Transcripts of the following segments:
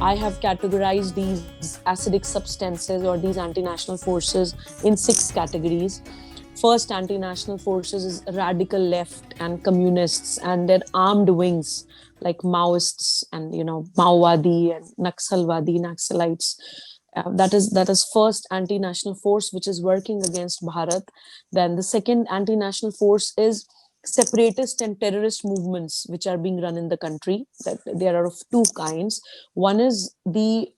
I have categorized these acidic substances or these anti-national forces in 6 categories. First anti-national forces is radical left and communists and their armed wings like Maoists and Maowadi and Naxalites. That is first anti-national force which is working against Bharat. Then the second anti-national force is separatist and terrorist movements which are being run in the country. That there are of two kinds. One is the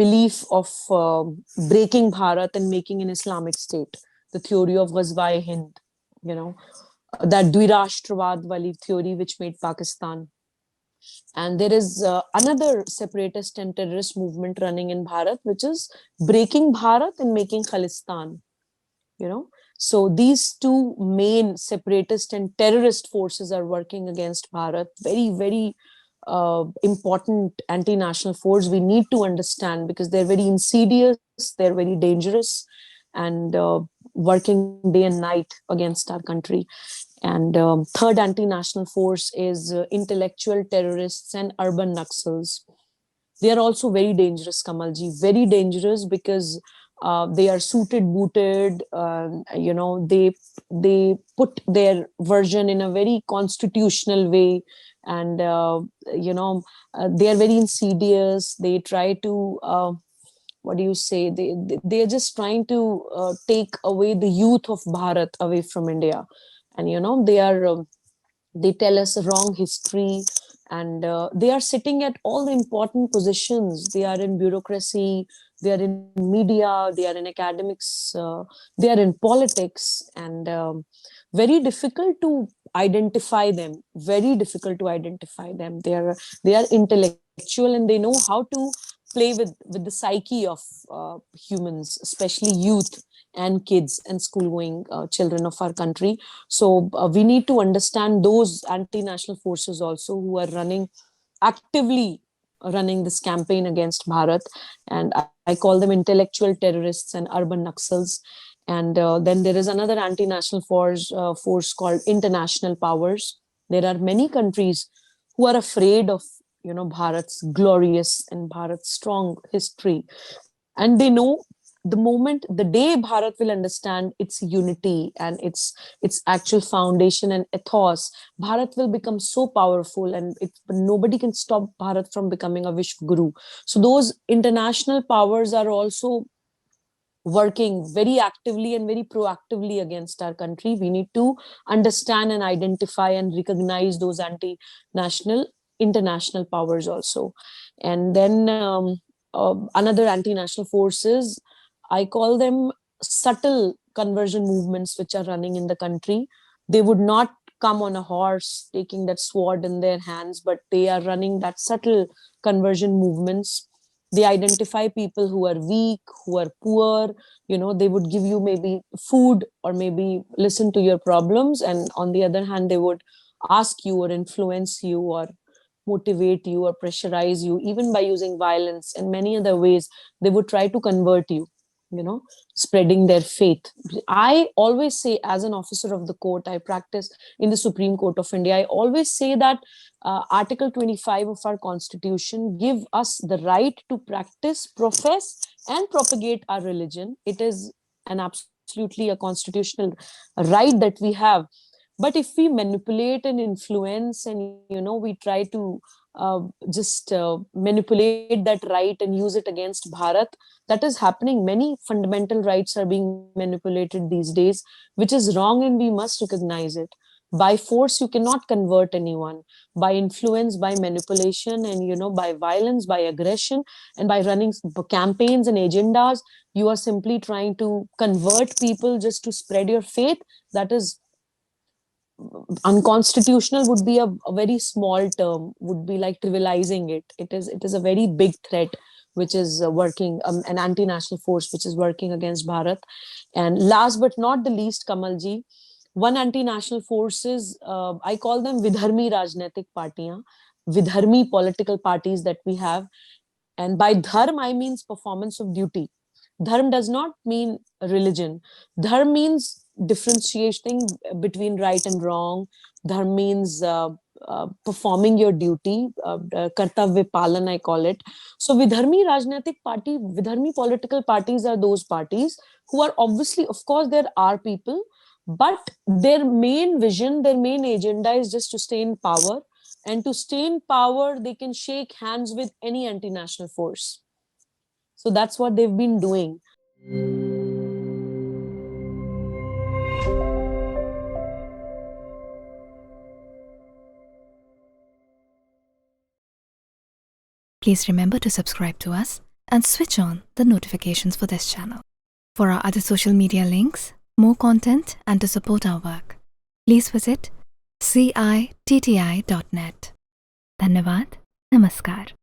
belief of breaking Bharat and making an Islamic state, the theory of Ghazwa-e-Hind, you know, that Dvirashtravad wali theory which made Pakistan. And there is another separatist and terrorist movement running in Bharat, which is breaking Bharat and making Khalistan, you know. So these two main separatist and terrorist forces are working against Bharat. Very, very important anti-national force we need to understand because they're very insidious, they're very dangerous, and working day and night against our country. And third anti-national force is intellectual terrorists and urban Naxals. They are also very dangerous, Kamalji, very dangerous because they are suited, booted. They put their version in a very constitutional way, and they are very insidious. They try to what do you say? They are just trying to take away the youth of Bharat away from India, and they tell us wrong history, and they are sitting at all the important positions. They are in bureaucracy, they are in media, they are in academics, they are in politics, and very difficult to identify them, very difficult to identify them. They are intellectual and they know how to play with the psyche of humans, especially youth and kids and school going children of our country. So we need to understand those anti-national forces also who are actively running this campaign against Bharat. And I call them intellectual terrorists and urban Naxals. And then there is another anti-national force called international powers. There are many countries who are afraid of Bharat's glorious and Bharat's strong history, and they know the day Bharat will understand its unity and its actual foundation and ethos, Bharat will become so powerful, and nobody can stop Bharat from becoming a Vishwa Guru. So those international powers are also working very actively and very proactively against our country. We need to understand and identify and recognize those anti-national international powers also. And then another anti-national forces, I call them subtle conversion movements which are running in the country. They would not come on a horse taking that sword in their hands, but they are running that subtle conversion movements. They identify people who are weak, who are poor. They would give you maybe food or maybe listen to your problems, and on the other hand they would ask you or influence you or motivate you or pressurize you, even by using violence and many other ways. They would try to convert you, spreading their faith. I always say, as an officer of the court, I practice in the Supreme Court of India, I always say that Article 25 of our constitution give us the right to practice, profess and propagate our religion. It is an absolutely a constitutional right that we have. But if we manipulate and influence and we try to just manipulate that right and use it against Bharat, that is happening. Many fundamental rights are being manipulated these days, which is wrong, and we must recognize it. By force you cannot convert anyone. By influence, by manipulation, and by violence, by aggression, and by running campaigns and agendas, you are simply trying to convert people just to spread your faith. That is unconstitutional. Would be a very small term, would be like trivializing it. It is a very big threat which is working, an anti-national force which is working against Bharat. And last but not the least, Kamalji, one anti-national force is, I call them Vidharmi Rajnetik Partiyan, Vidharmi political parties that we have. And by dharm, I means performance of duty. Dharm does not mean religion. Dharm means differentiating between right and wrong. Dharm means performing your duty, kartavya palan, I call it. So Vidharmi Rajnatik Party, Vidharmi political parties are those parties who are obviously, of course, there are people, but their main vision, their main agenda is just to stay in power. And to stay in power, they can shake hands with any anti-national force. So that's what they've been doing. Please remember to subscribe to us and switch on the notifications for this channel. For our other social media links, more content, and to support our work, please visit citti.net. Dhanyavad. Namaskar.